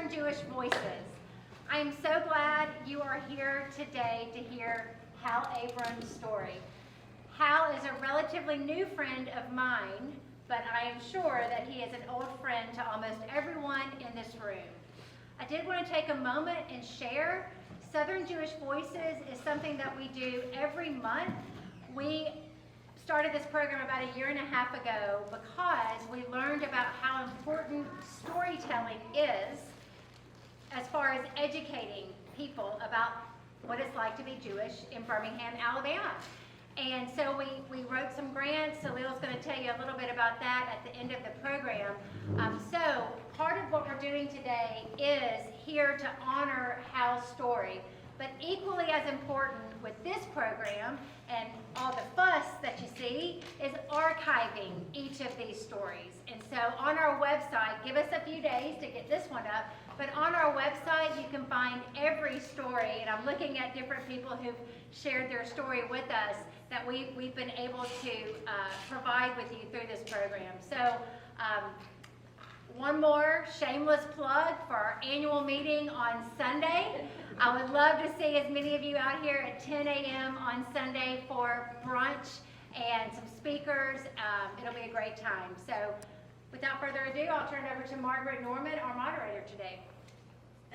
Southern Jewish Voices. I am so glad you are here today to hear Hal Abroms' story. Hal is a relatively new friend of mine, but I am sure that he is an old friend to almost everyone in this room. I did want to take a moment and share. Southern Jewish Voices is something that we do every month. We started this program about a year and a half ago because we learned about how important storytelling is as far as educating people about what it's like to be Jewish in Birmingham, Alabama. And so we wrote some grants. So Leil's going to tell you a little bit about that at the end of the program. So part of what we're doing today is here to honor Hal's story. But equally as important with this program and all the fuss that you see is archiving each of these stories. And so on our website, give us a few days to get this one up, but on our website you can find every story, and I'm looking at different people who've shared their story with us that we've been able to provide with you through this program. So one more shameless plug for our annual meeting on Sunday. I would love to see as many of you out here at 10 a.m. on Sunday for brunch and some speakers. It'll be a great time. So without further ado, I'll turn it over to Margaret Norman, our moderator today.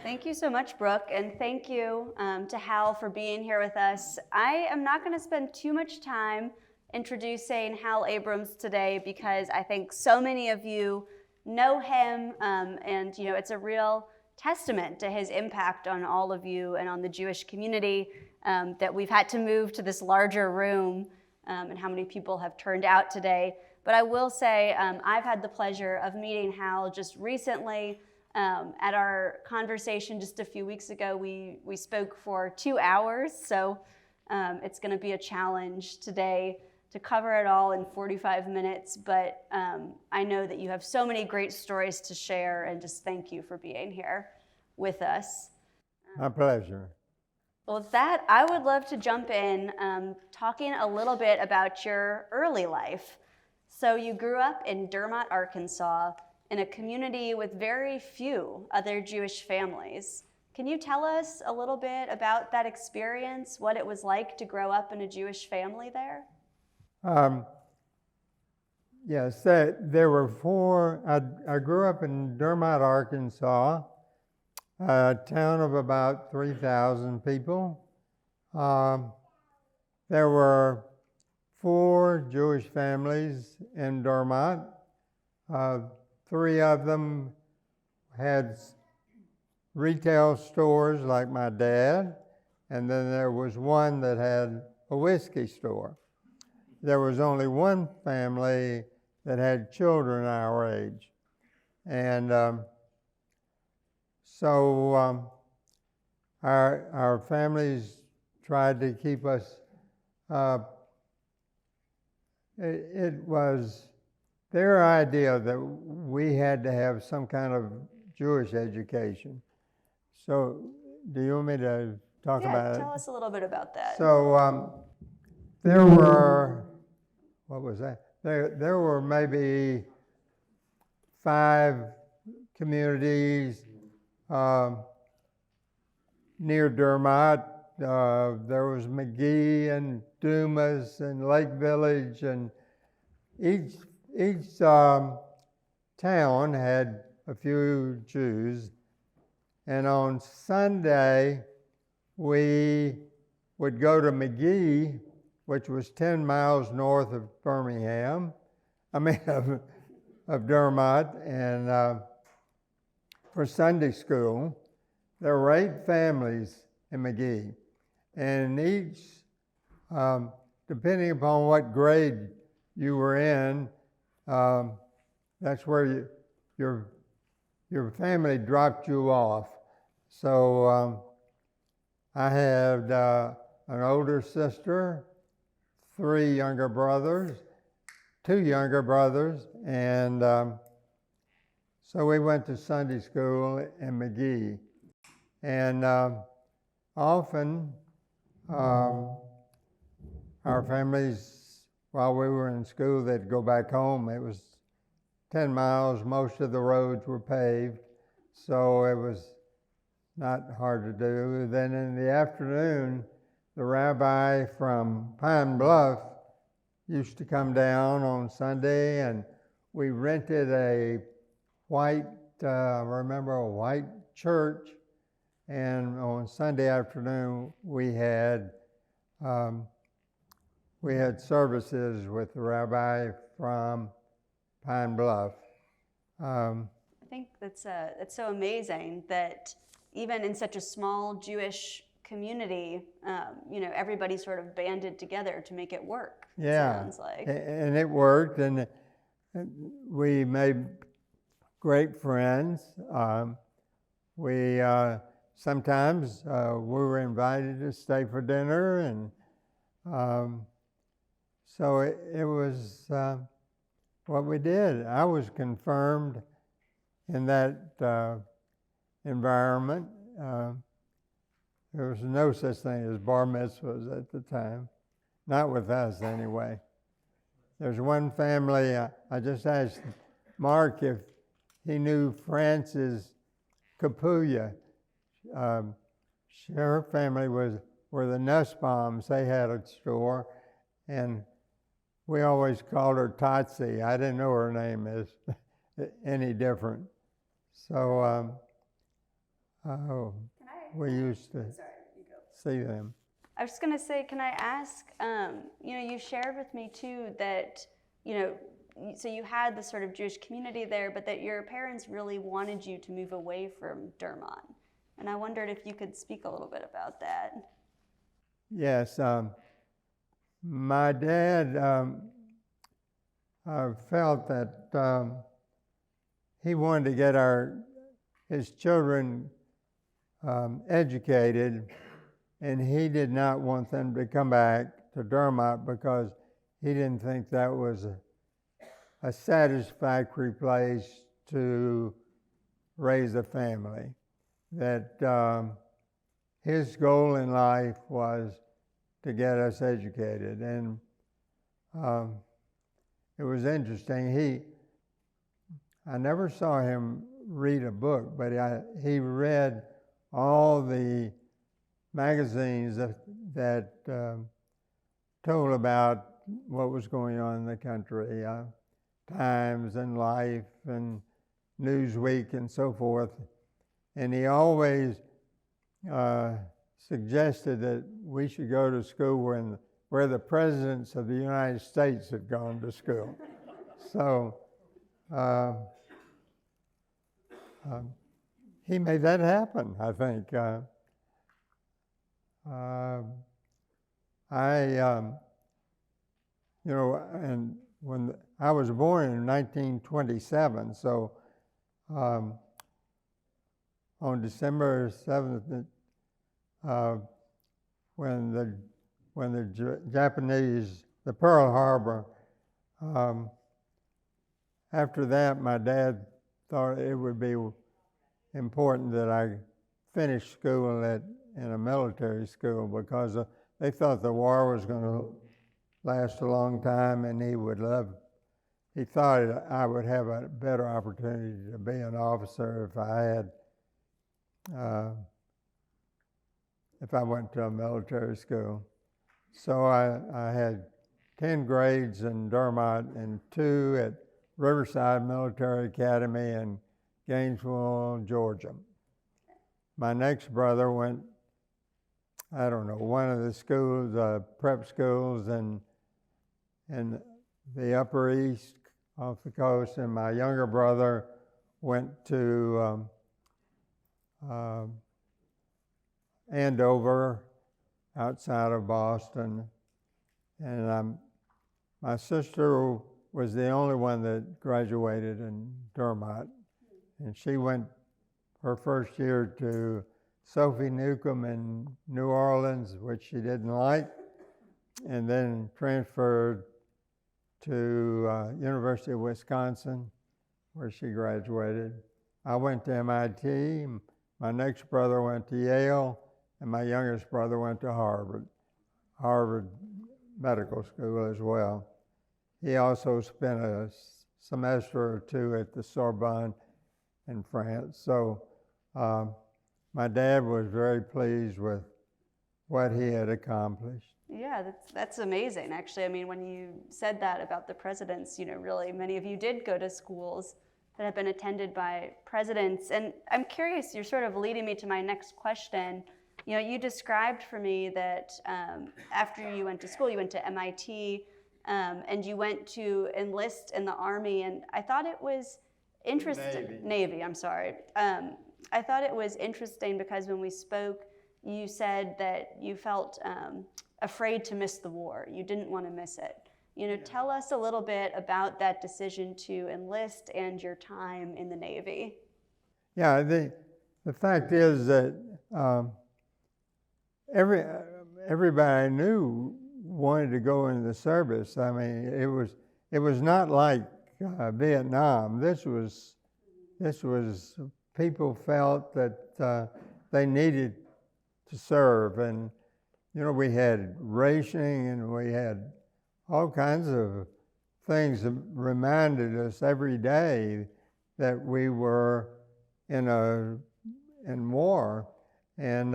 Thank you so much, Brooke, and thank you to Hal for being here with us. I am not going to spend too much time introducing Hal Abroms today because I think so many of you know him, and it's a real testament to his impact on all of you and on the Jewish community that we've had to move to this larger room and how many people have turned out today. But I will say I've had the pleasure of meeting Hal just recently. At our conversation just a few weeks ago, we spoke for 2 hours, so it's going to be a challenge today to cover it all in 45 minutes, but I know that you have so many great stories to share, and just thank you for being here with us. My pleasure. Well, with that, I would love to jump in talking a little bit about your early life. So you grew up in Dermot, Arkansas, in a community with very few other Jewish families. Can you tell us a little bit about that experience, what it was like to grow up in a Jewish family there? Yes, there were four. I grew up in Dermot, Arkansas, a town of about 3,000 people. There were 4 Jewish families in Dermot. 3 of them had retail stores like my dad, and then there was one that had a whiskey store. There was only one family that had children our age. And so our families tried to keep us, it was their idea that we had to have some kind of Jewish education. So do you want me to talk about it? Yeah, tell us a little bit about that. So there were, what was that? There were maybe 5 communities near Dermot. There was McGee and Dumas and Lake Village, and each town had a few Jews. And on Sunday, we would go to McGee, which was 10 miles north of Birmingham, of Dermot, and for Sunday school. There were 8 families in McGee, and each, depending upon what grade you were in, that's where your family dropped you off. So I had an older sister, 3 younger brothers, 2 younger brothers, and so we went to Sunday school in McGee. And often our families, while we were in school, they'd go back home. It was 10 miles. Most of the roads were paved. so it was not hard to do. Then in the afternoon, the rabbi from Pine Bluff used to come down on Sunday, and we rented a white church, and on Sunday afternoon we had services with the rabbi from Pine Bluff. I think that's so amazing that even in such a small Jewish community, everybody sort of banded together to make it work. Yeah, sounds like. And it worked, and we made great friends. We sometimes we were invited to stay for dinner, and so it was what we did. I was confirmed in that environment. There was no such thing as bar mitzvahs at the time, not with us anyway. There's one family, I just asked Mark if he knew Frances Capulla. Her family were the Nussbaums. They had a store, and we always called her Totsie. I didn't know her name is any different. So we used to see them. I was just going to say, can I ask, you shared with me too that, so you had this sort of Jewish community there, but that your parents really wanted you to move away from Dermot. And I wondered if you could speak a little bit about that. Yes. My dad felt that he wanted to get his children educated, and he did not want them to come back to Dermot because he didn't think that was a satisfactory place to raise a family. That his goal in life was to get us educated, and it was interesting. I never saw him read a book, but he read all the magazines that told about what was going on in the country, Times and Life and Newsweek and so forth. And he always suggested that we should go to school where the presidents of the United States had gone to school. So he made that happen, I think. And when I was born in 1927, so on December 7th, when the Japanese, the Pearl Harbor, after that, my dad thought it would be important that I finish school in a military school because they thought the war was going to last a long time, and he thought I would have a better opportunity to be an officer if I went to a military school. So I had 10 grades in Dermot and 2 at Riverside Military Academy in Gainesville, Georgia. My next brother went, one of the schools, prep schools in the Upper East off the coast, and my younger brother went to Andover, outside of Boston, and my sister was the only one that graduated in Dermot, and she went her first year to Sophie Newcomb in New Orleans, which she didn't like, and then transferred to University of Wisconsin, where she graduated. I went to MIT. My next brother went to Yale, and my youngest brother went to Harvard Medical School as well. He also spent a semester or 2 at the Sorbonne, in France. So my dad was very pleased with what he had accomplished. Yeah, that's amazing, actually. I mean, when you said that about the presidents, really many of you did go to schools that have been attended by presidents. And I'm curious, you're sort of leading me to my next question. You described for me that after you went to school, you went to MIT, and you went to enlist in the Army. And I thought it was interesting. Navy, I'm sorry. I thought it was interesting because when we spoke, you said that you felt afraid to miss the war. You didn't want to miss it. Tell us a little bit about that decision to enlist and your time in the Navy. Yeah, the fact is that everybody I knew wanted to go into the service. I mean, it was not like Vietnam. This was people felt that they needed to serve, and we had rationing and we had all kinds of things that reminded us every day that we were in war. And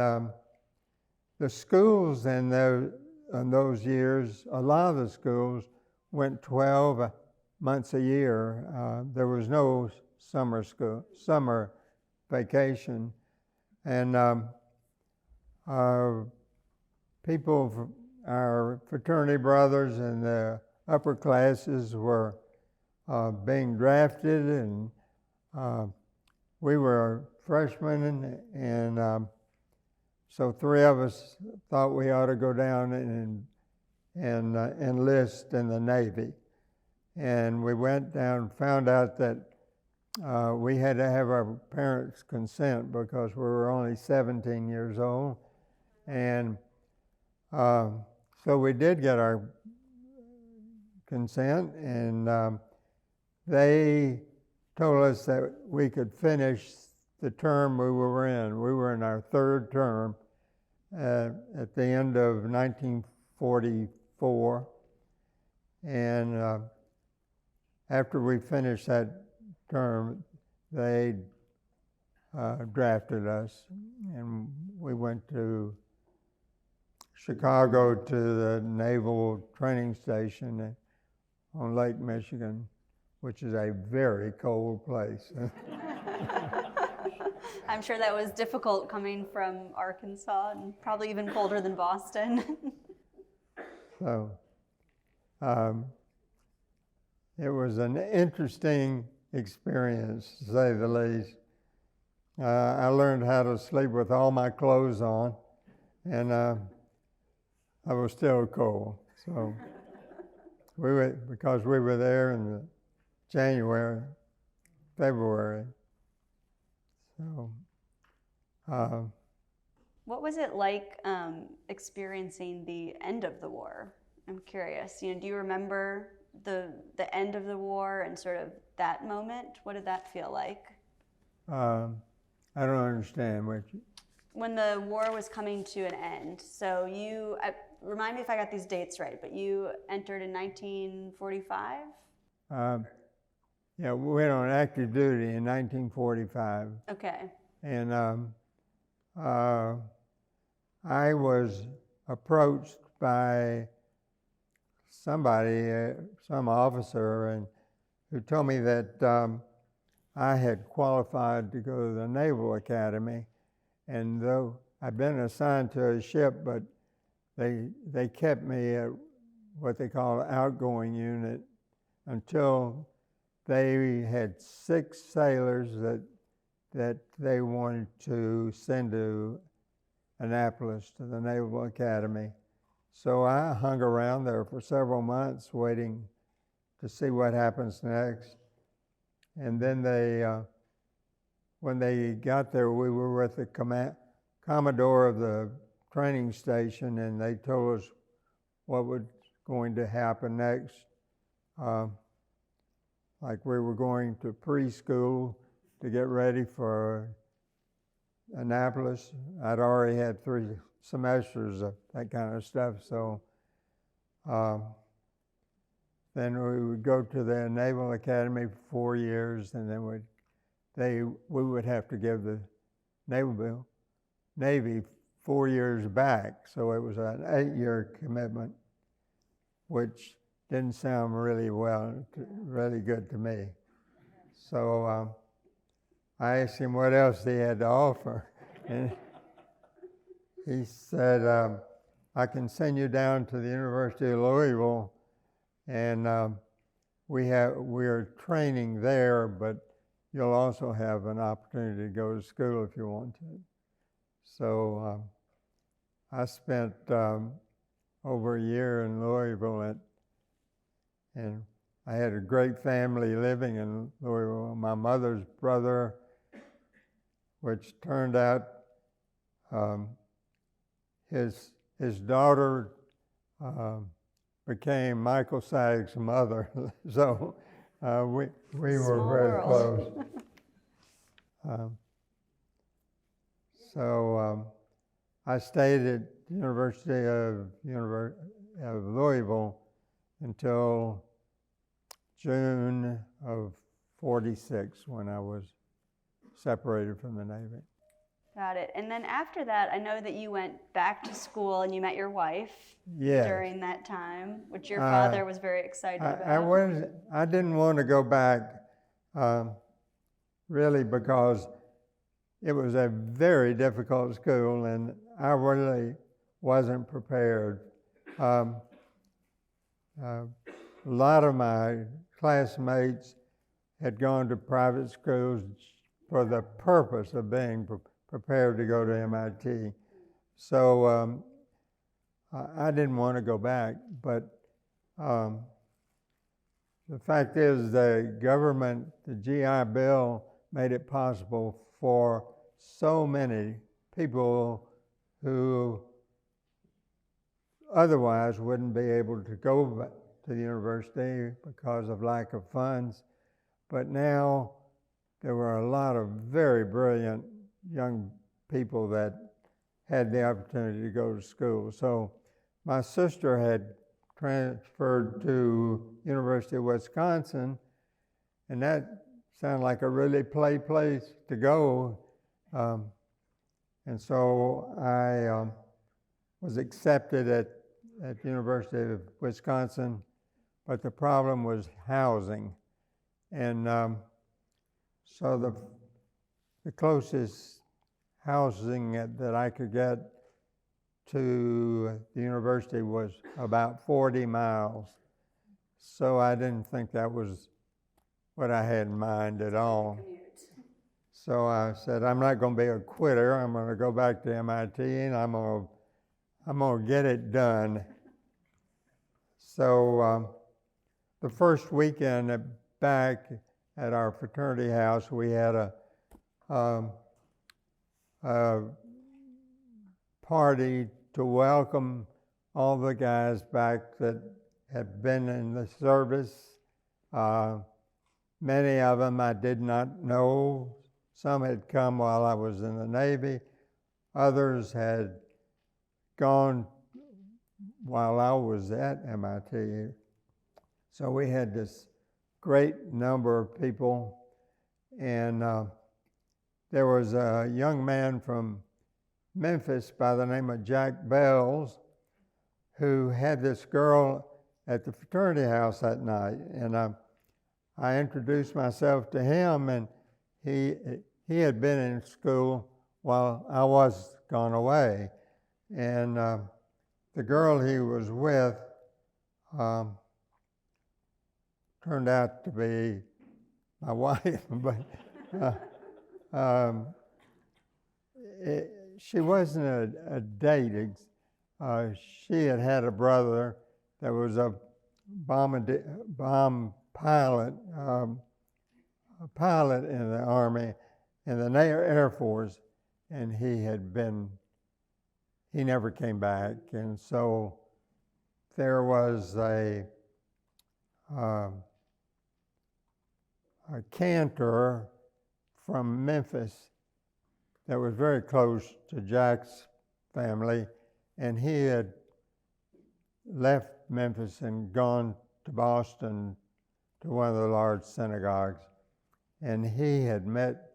the schools in those years, a lot of the schools went 12 months a year. There was no summer vacation. And our fraternity brothers in the upper classes were being drafted, and we were freshmen, and so three of us thought we ought to go down and enlist in the Navy. And we went down, found out that we had to have our parents' consent because we were only 17 years old. And so we did get our consent, and they told us that we could finish the term we were in. We were in our third term at the end of 1944. And after we finished that term, they drafted us, and we went to Chicago to the Naval Training Station on Lake Michigan, which is a very cold place. I'm sure that was difficult coming from Arkansas, and probably even colder than Boston. So it was an interesting experience, to say the least. I learned how to sleep with all my clothes on, and I was still cold. So because we were there in January, February. So. What was it like experiencing the end of the war? I'm curious. Do you remember the end of the war and sort of that moment? What did that feel like? I don't understand what you... When the war was coming to an end, so you, remind me if I got these dates right, but you entered in 1945? Yeah, we went on active duty in 1945. Okay. And I was approached by somebody, some officer, and who told me that I had qualified to go to the Naval Academy. And though I'd been assigned to a ship, but they kept me at what they call an outgoing unit until they had 6 sailors that they wanted to send to Annapolis to the Naval Academy. So I hung around there for several months waiting to see what happens next. And then when they got there, we were with the Commodore of the training station, and they told us what was going to happen next. Like we were going to preschool to get ready for Annapolis. I'd already had 3 semesters of that kind of stuff, so then we would go to the Naval Academy for 4 years, and then we'd we would have to give the Navy 4 years back. So it was an 8-year commitment, which didn't sound really good to me. So I asked him what else he had to offer. And he said, I can send you down to the University of Louisville, and we're training there, but you'll also have an opportunity to go to school if you want to. So I spent over a year in Louisville, and I had a great family living in Louisville. My mother's brother, which turned out his daughter became Michael Sagg's mother, so we were very close. So I stayed at the University of Louisville until June of '46, when I was separated from the Navy. Got it. And then after that, I know that you went back to school and you met your wife during that time, which your father was very excited about. I didn't want to go back really because it was a very difficult school and I really wasn't prepared. A lot of my classmates had gone to private schools for the purpose of being prepared to go to MIT. So I didn't want to go back, but the fact is the government, the GI Bill, made it possible for so many people who otherwise wouldn't be able to go to the university because of lack of funds. But now there were a lot of very brilliant young people that had the opportunity to go to school. So my sister had transferred to University of Wisconsin, and that sounded like a really place to go. And so I was accepted at the University of Wisconsin, but the problem was housing. And so the closest housing that I could get to the university was about 40 miles. So I didn't think that was what I had in mind at all. So I said, I'm not going to be a quitter. I'm going to go back to MIT and I'm going to get it done. So the first weekend back at our fraternity house, we had a party to welcome all the guys back that had been in the service. Many of them I did not know. Some had come while I was in the Navy. Others had gone while I was at MIT. So we had this great number of people, and there was a young man from Memphis by the name of Jack Bells who had this girl at the fraternity house that night, and I introduced myself to him, and he had been in school while I was gone away, and the girl he was with turned out to be my wife, but she wasn't a date. She had a brother that was a bomb pilot, a pilot in the Army, in the Air Force, and he never came back. And so there was a cantor from Memphis that was very close to Jack's family, and he had left Memphis and gone to Boston to one of the large synagogues. and he had met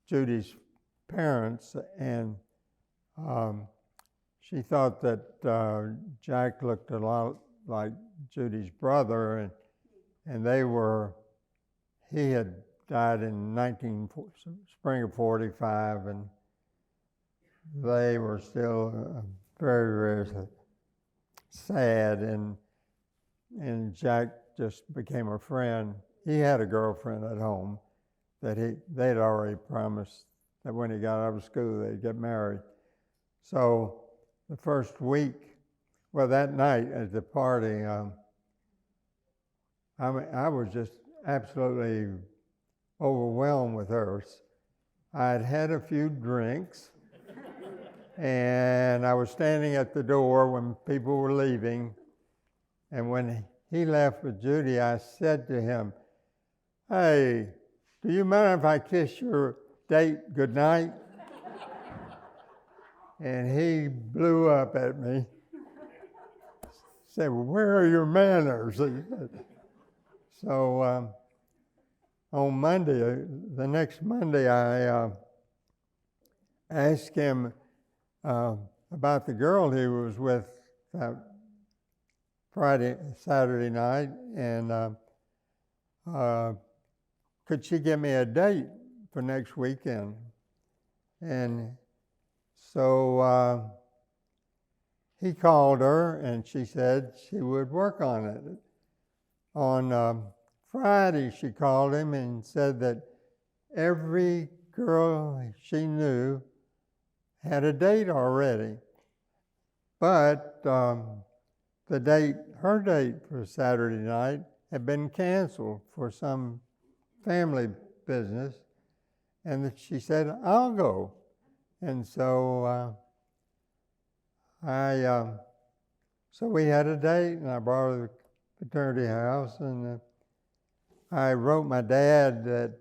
Judy's parents, and she thought that Jack looked a lot like Judy's brother, and he had died in spring of 45, and they were still very, very sad, and Jack just became a friend. He had a girlfriend at home that they'd already promised that when he got out of school they'd get married. So the first week, well, that night at the party, I was just absolutely overwhelmed with her. I'd had a few drinks, and I was standing at the door when people were leaving, and when he left with Judy, I said to him, "Hey, do you mind if I kiss your date goodnight?" And he blew up at me. Said, "Well, where are your manners?" So on Monday, the next Monday, I asked him about the girl he was with that Saturday night, and could she give me a date for next weekend? And so he called her, and she said she would work on it. On Friday, she called him and said that every girl she knew had a date already, but her date for Saturday night had been canceled for some family business, and that she said, "I'll go." And so so we had a date, and I brought her to the fraternity house, and I wrote my dad that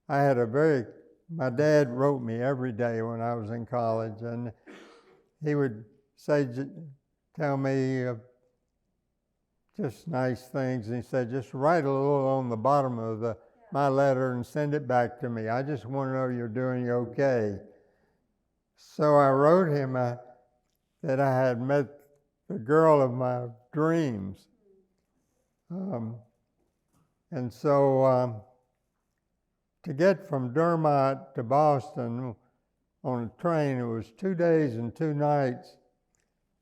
my dad wrote me every day when I was in college, and he would tell me just nice things, and he said, "Just write a little on the bottom of my letter and send it back to me. I just want to know you're doing okay." So I wrote him that I had met the girl of my dreams. And so to get from Dermot to Boston on a train, it was 2 days and 2 nights.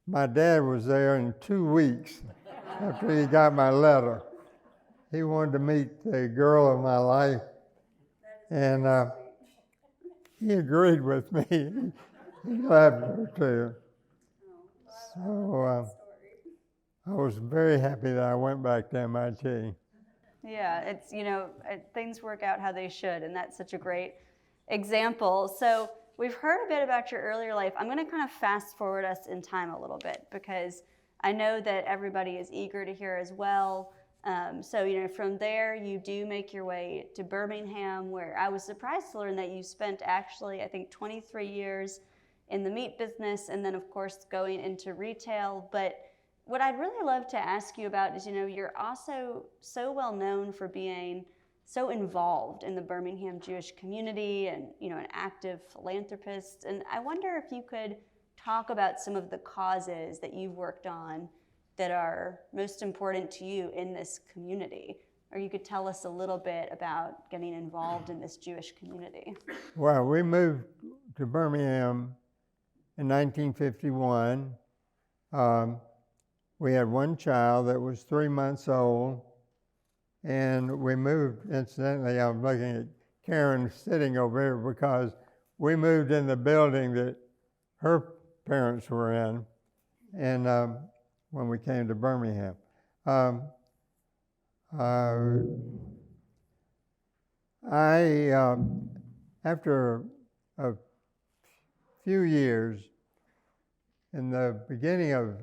My dad was there in 2 weeks after he got my letter. He wanted to meet the girl of my life, and he agreed with me. He loved her too. So I was very happy that I went back to MIT. Yeah, it's, things work out how they should, and that's such a great example. So we've heard a bit about your earlier life. I'm going to kind of fast forward us in time a little bit, because I know that everybody is eager to hear as well. So, from there, you do make your way to Birmingham, where I was surprised to learn that you spent actually, I think, 23 years in the meat business, and then, of course, going into retail. But what I'd really love to ask you about is, you're also so well known for being so involved in the Birmingham Jewish community and, an active philanthropist. And I wonder if you could talk about some of the causes that you've worked on that are most important to you in this community. Or you could tell us a little bit about getting involved in this Jewish community. Well, we moved to Birmingham in 1951. We had one child that was 3 months old, and we moved, incidentally, I'm looking at Karen sitting over here, because we moved in the building that her parents were in, and when we came to Birmingham. After a few years, in the beginning of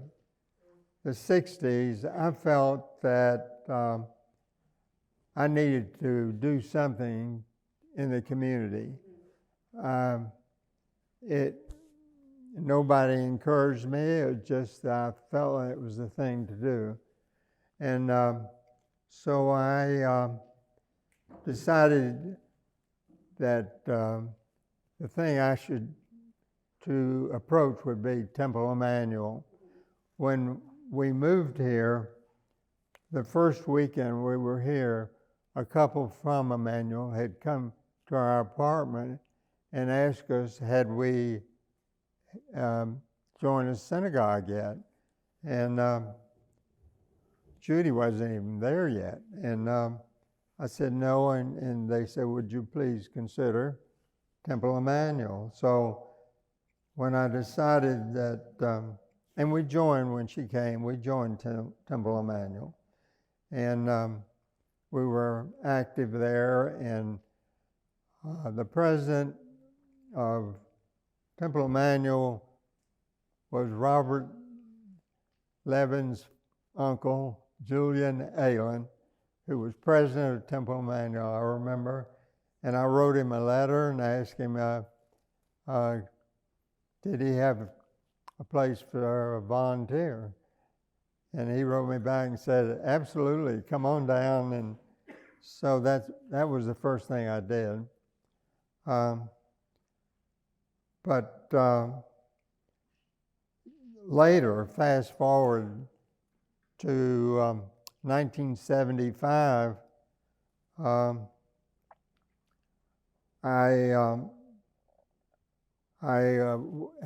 the 60s, I felt that I needed to do something in the community. Nobody encouraged me, it just I felt it was the thing to do. And so I decided that the thing I should to approach would be Temple Emmanuel. When we moved here, the first weekend we were here, a couple from Emmanuel had come to our apartment and asked us had we joined a synagogue yet. And Judy wasn't even there yet. And I said no, and they said, would you please consider Temple Emmanuel? So when I decided that, and we joined when she came, we joined Temple Emmanuel. And we were active there, and the president of Temple Emmanuel was Robert Levin's uncle, Julian Allen, who was president of Temple Emmanuel, I remember. And I wrote him a letter and asked him, did he have a place for a volunteer? And he wrote me back and said, absolutely, come on down. And so that was the first thing I did. But later, fast forward to 1975, I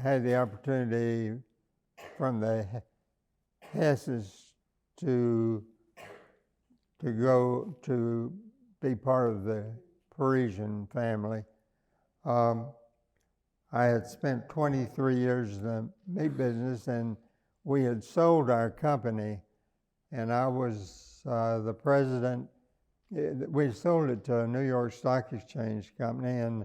had the opportunity from the Hesses to go to be part of the Parisian family. I had spent 23 years in the meat business, and we had sold our company, and I was the president. We sold it to a New York Stock Exchange company, and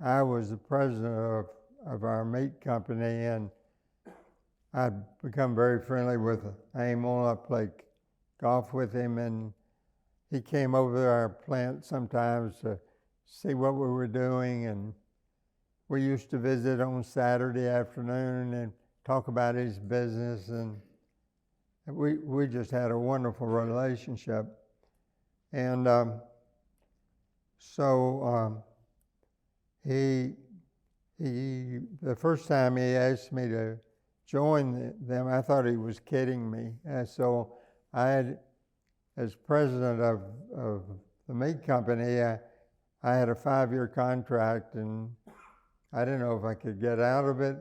I was the president of our meat company, and I'd become very friendly with Emil. I played golf with him, and he came over to our plant sometimes to see what we were doing, and we used to visit on Saturday afternoon and talk about his business, and we just had a wonderful relationship. And he the first time he asked me to join them, I thought he was kidding me. And so I had, as president of the meat company, I had a 5-year contract, and I didn't know if I could get out of it.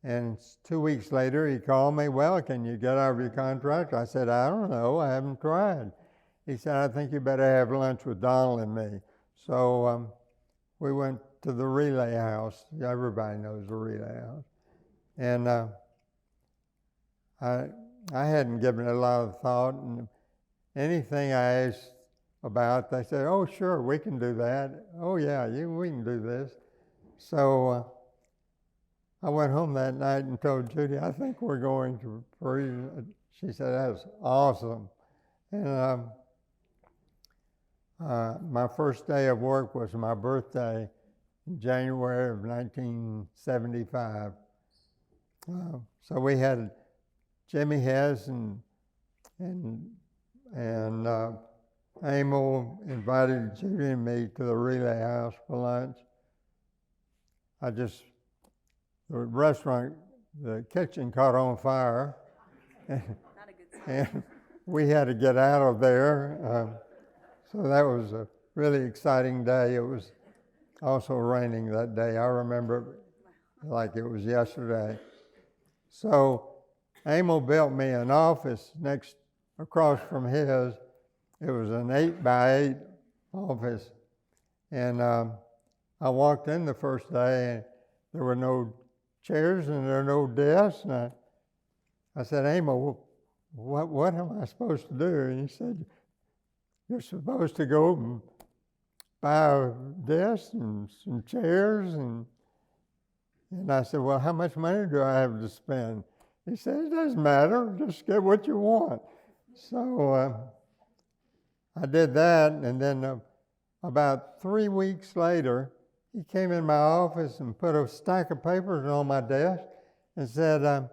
And 2 weeks later, he called me, well, can you get out of your contract? I said, I don't know, I haven't tried. He said, I think you better have lunch with Donald and me. So we went to the Relay House. Everybody knows the Relay House. And I hadn't given it a lot of thought, and anything I asked about, they said, oh, sure, we can do that. Oh, yeah, we can do this. So I went home that night and told Judy, I think we're going to Paris. She said, that's awesome. And my first day of work was my birthday in January of 1975. So we had Jimmy Hess and Emil invited Judy and me to the Relay House for lunch. The restaurant, the kitchen caught on fire. Not a good sign. And we had to get out of there. So that was a really exciting day. It was also raining that day. I remember it like it was yesterday. So Emil built me an office across from his. It was an 8x8 office. And I walked in the first day, and there were no chairs and there were no desks. And I said, Emil, what am I supposed to do? And he said, you're supposed to go and buy a desk and some chairs. And I said, well, how much money do I have to spend? He said, it doesn't matter, just get what you want. So I did that, and then about 3 weeks later, he came in my office and put a stack of papers on my desk and said,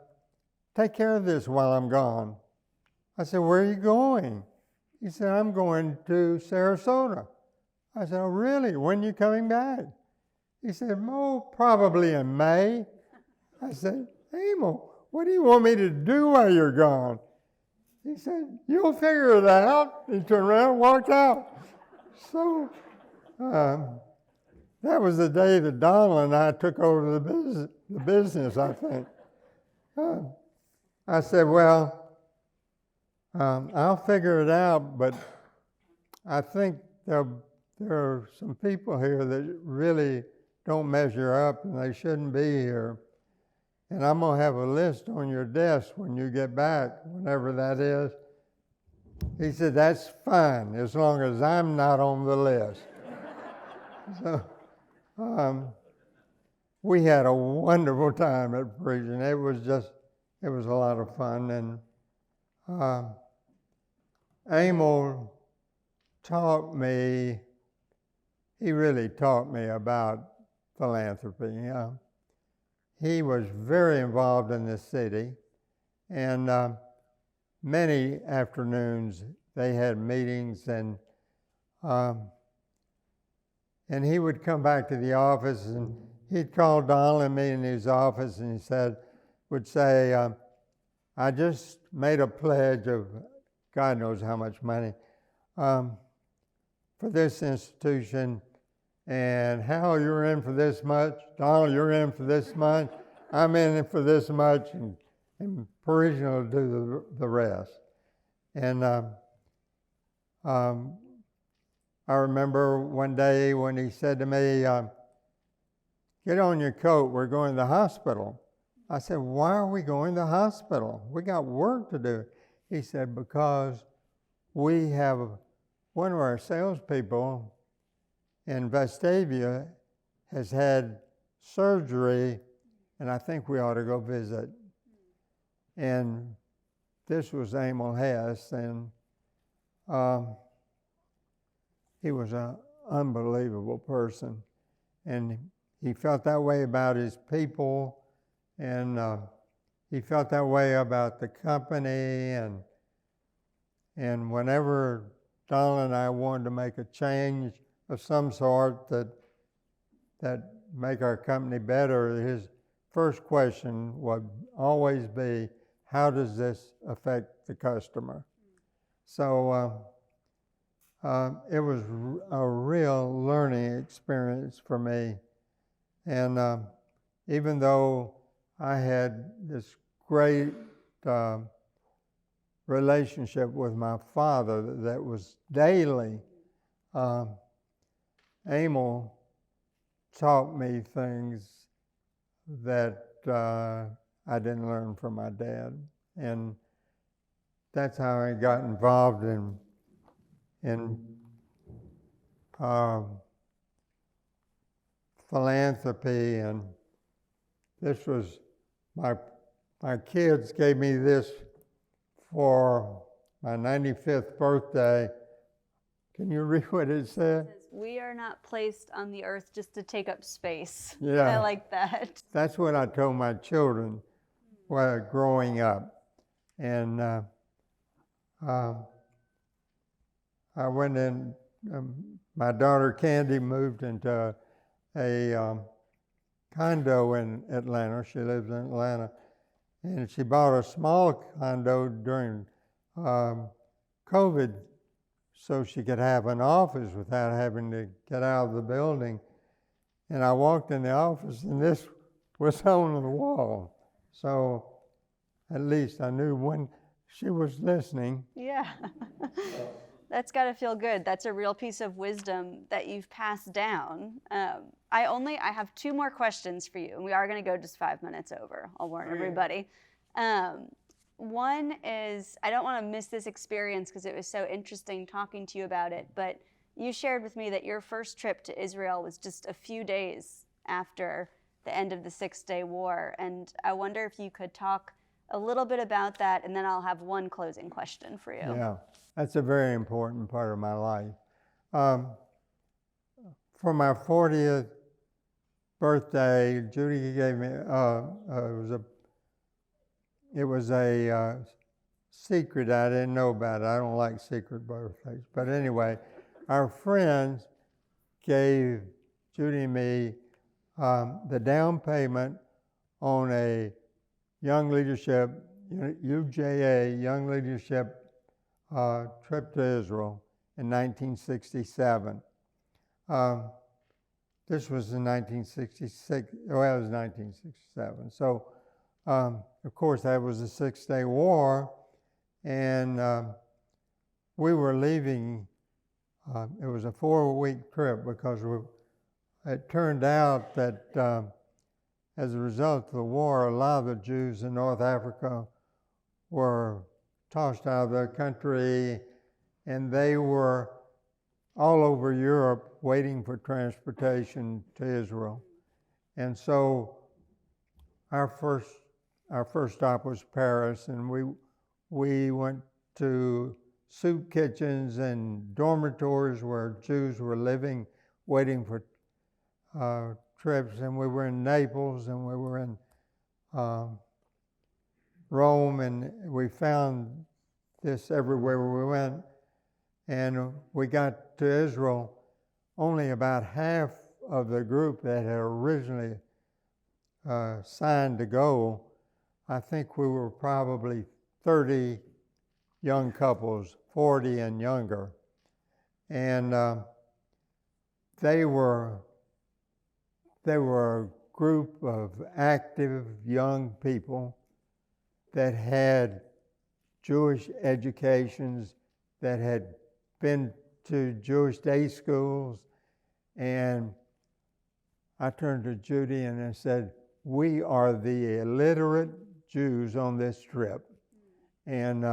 take care of this while I'm gone. I said, where are you going? He said, I'm going to Sarasota. I said, oh, really? When are you coming back? He said, oh, probably in May. I said, Emil, what do you want me to do while you're gone? He said, you'll figure it out. He turned around and walked out. So that was the day that Donald and I took over the business, I think. I said, well, I'll figure it out, but I think there are some people here that really don't measure up and they shouldn't be here. And I'm going to have a list on your desk when you get back, whenever that is. He said, that's fine, as long as I'm not on the list. So we had a wonderful time at preaching. It was a lot of fun. And Emil he really taught me about philanthropy. He was very involved in the city, and many afternoons they had meetings, and he would come back to the office, and he'd call Donald and me in his office, and he would say, I just made a pledge of God knows how much money for this institution. And Hal, you're in for this much. Donald, you're in for this much. I'm in for this much. And Parisian will do the rest. And I remember one day when he said to me, get on your coat, we're going to the hospital. I said, why are we going to the hospital? We got work to do. He said, because we have one of our salespeople in Vestavia has had surgery, and I think we ought to go visit. And this was Emil Hess, and he was an unbelievable person. And he felt that way about his people, and he felt that way about the company. And whenever Donald and I wanted to make a change of some sort that make our company better, his first question would always be, how does this affect the customer? So it was a real learning experience for me. And even though I had this great relationship with my father that was daily, Emil taught me things that I didn't learn from my dad. And that's how I got involved in philanthropy. And this was, my kids gave me this for my 95th birthday. Can you read what it said? We are not placed on the earth just to take up space. Yeah. I like that. That's what I told my children while growing up. And I went in, my daughter Candy moved into a condo in Atlanta. She lives in Atlanta. And she bought a small condo during COVID so she could have an office without having to get out of the building. And I walked in the office, and this was on the wall. So at least I knew when she was listening. Yeah. That's got to feel good. That's a real piece of wisdom that you've passed down. I have 2 more questions for you, and we are going to go just 5 minutes over. I'll warn everybody. One is, I don't want to miss this experience because it was so interesting talking to you about it, but you shared with me that your first trip to Israel was just a few days after the end of the 6-day war. And I wonder if you could talk a little bit about that, and then I'll have one closing question for you. Yeah, that's a very important part of my life. For my 40th birthday, Judy gave me, it was a secret I didn't know about. I don't like secret birthdays. But anyway, our friends gave Judy and me the down payment on a Young Leadership, UJA, Young Leadership trip to Israel in 1967. This was in 1966, well, it was 1967. So, of course, that was a 6-day war, and we were leaving. It was a 4-week trip because it turned out that as a result of the war, a lot of the Jews in North Africa were tossed out of their country, and they were all over Europe waiting for transportation to Israel. And so our first stop was Paris, and we went to soup kitchens and dormitories where Jews were living, waiting for trips. And we were in Naples, and we were in Rome, and we found this everywhere we went. And we got to Israel, only about half of the group that had originally signed to go. I think we were probably 30 young couples, 40 and younger. And they were a group of active young people that had Jewish educations, that had been to Jewish day schools. And I turned to Judy and I said, we are the illiterate Jews on this trip. And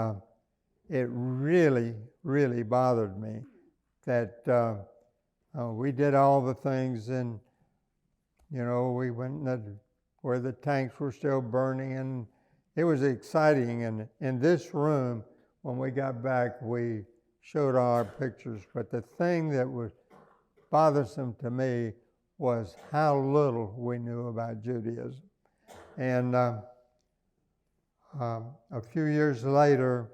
it really, really bothered me that we did all the things, and we went where the tanks were still burning, and it was exciting. And in this room, when we got back, we showed all our pictures. But the thing that was bothersome to me was how little we knew about Judaism. And a few years later,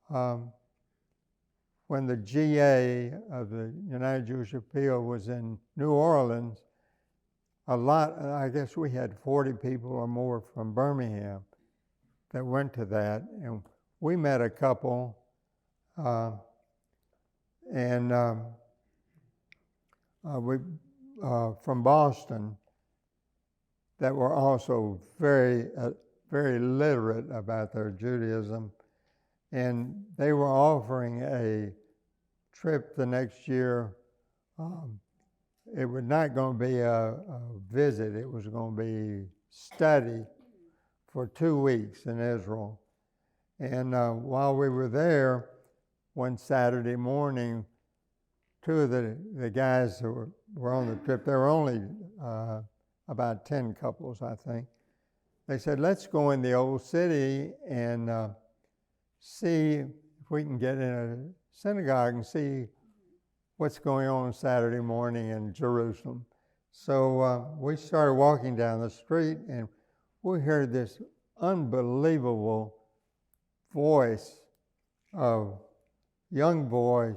when the GA of the United Jewish Appeal was in New Orleans, I guess we had 40 people or more from Birmingham that went to that. And we met a couple from Boston that were also very, very literate about their Judaism. And they were offering a trip the next year. It was not going to be a visit. It was going to be study for 2 weeks in Israel. And while we were there, one Saturday morning, two of the guys who were on the trip, there were only about 10 couples, I think. They said, let's go in the old city and see if we can get in a synagogue and see what's going on Saturday morning in Jerusalem. So we started walking down the street, and we heard this unbelievable voice of young boys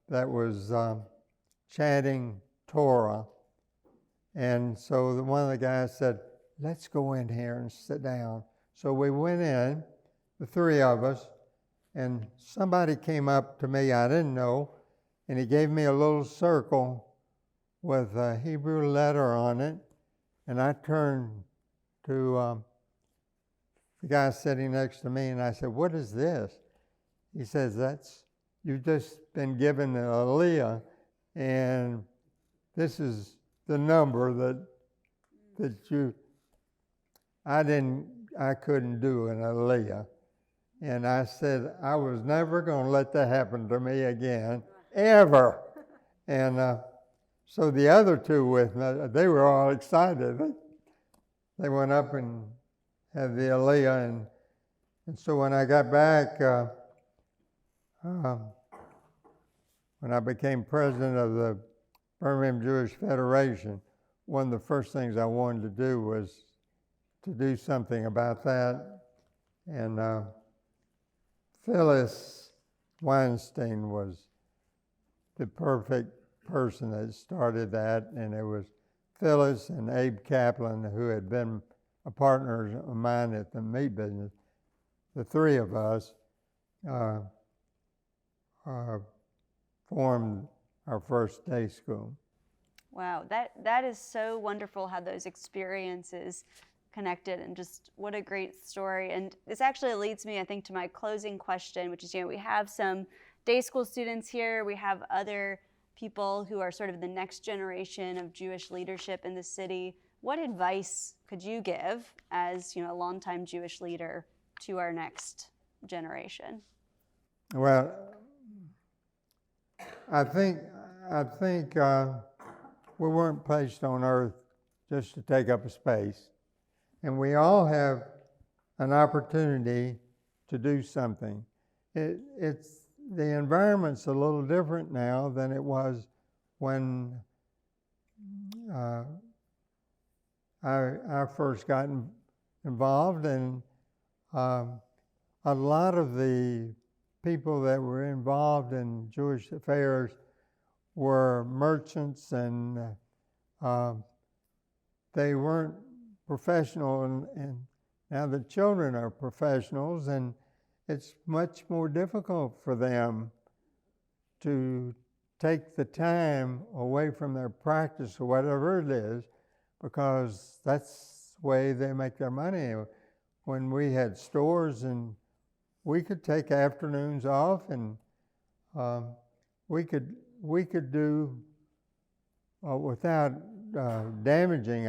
that was chanting Torah. And so one of the guys said, let's go in here and sit down. So we went in, the three of us, and somebody came up to me I didn't know, and he gave me a little circle with a Hebrew letter on it. And I turned to the guy sitting next to me, and I said, what is this? He says, you've just been given an aliyah, and this is the number that I couldn't do an aliyah. And I said, I was never going to let that happen to me again, ever. And so the other two with me, they were all excited. They went up and had the aliyah. And so when I got back, when I became president of the Birmingham Jewish Federation, one of the first things I wanted to do was to do something about that. And Phyllis Weinstein was the perfect person that started that, and it was Phyllis and Abe Kaplan, who had been partners of mine at the meat business. The three of us formed our first day school. Wow, that is so wonderful how those experiences connected, and just what a great story. And this actually leads me, I think, to my closing question, which is, we have some day school students here, we have other people who are sort of the next generation of Jewish leadership in the city. What advice could you give as, a longtime Jewish leader to our next generation? Well, I think we weren't placed on earth just to take up a space. And we all have an opportunity to do something. It's the environment's a little different now than it was when I first got involved, and a lot of the people that were involved in Jewish affairs were merchants, and they weren't professional, and now the children are professionals, and it's much more difficult for them to take the time away from their practice or whatever it is, because that's the way they make their money. When we had stores, and we could take afternoons off, and we could do without damaging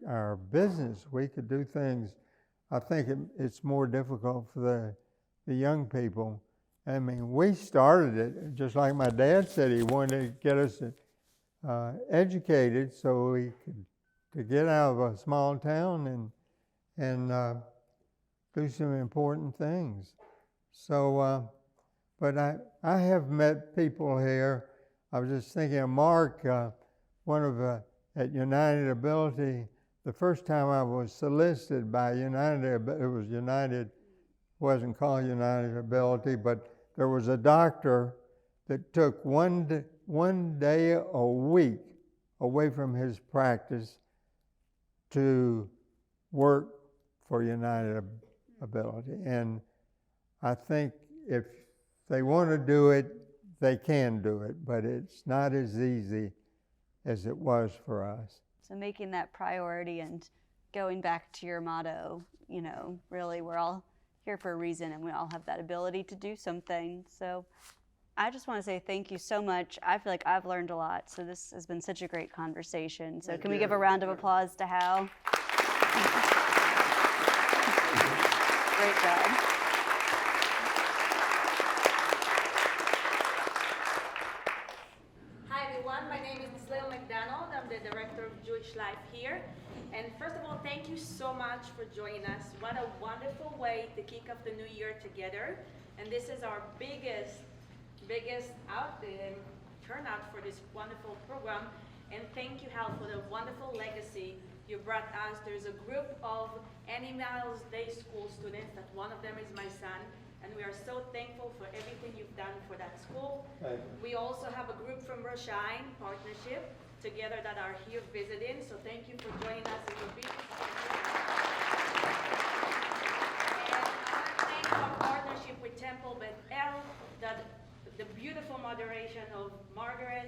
our business. We could do things. I think it's more difficult for the young people. I mean, we started it just like my dad said. He wanted to get us educated so we could get out of a small town and do some important things. So, but I have met people here. I was just thinking of Mark, one of at United Ability. The first time I was solicited by United, it was United, wasn't called United Ability, but there was a doctor that took one day a week away from his practice to work for United Ability. And I think if they want to do it, they can do it, but it's not as easy as it was for us. So making that priority and going back to your motto, really we're all here for a reason, and we all have that ability to do something. So I just want to say thank you so much. I feel like I've learned a lot, so this has been such a great conversation. So can we give a round of applause to Hal? Great job. The Director of Jewish Life here. And first of all, thank you so much for joining us. What a wonderful way to kick off the new year together. And this is our biggest turnout for this wonderful program. And thank you, Hal, for the wonderful legacy you brought us. There's a group of Animals Day School students, that one of them is my son. And we are so thankful for everything you've done for that school. We also have a group from Roshine Partnership together that are here visiting. So thank you for joining us in your business. And I want to thank our partnership with Temple Beth El, the beautiful moderation of Marjorie.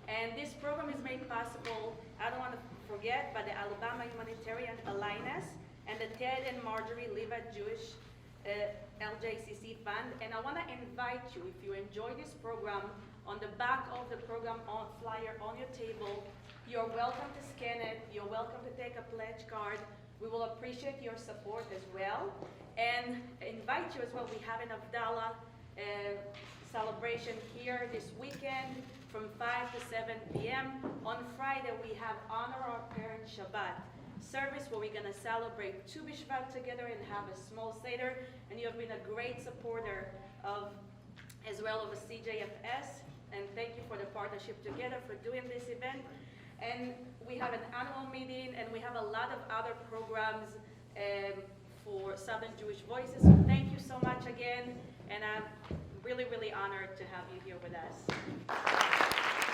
And this program is made possible, I don't want to forget, by the Alabama Humanities Alliance and the Ted and Marjorie Levite Jewish LJCC Fund. And I want to invite you, if you enjoy this program, on the back of the program flyer on your table, you're welcome to scan it. You're welcome to take a pledge card. We will appreciate your support as well. And invite you as well. We have an Havdalah celebration here this weekend from 5 to 7 p.m. On Friday, we have Honor Our Parents Shabbat service where we're going to celebrate Tu B'Shvat together and have a small Seder. And you have been a great supporter as well of a CJFS. And thank you for the partnership together for doing this event. And we have an annual meeting, and we have a lot of other programs for Southern Jewish Voices. So thank you so much again. and I'm really, really honored to have you here with us.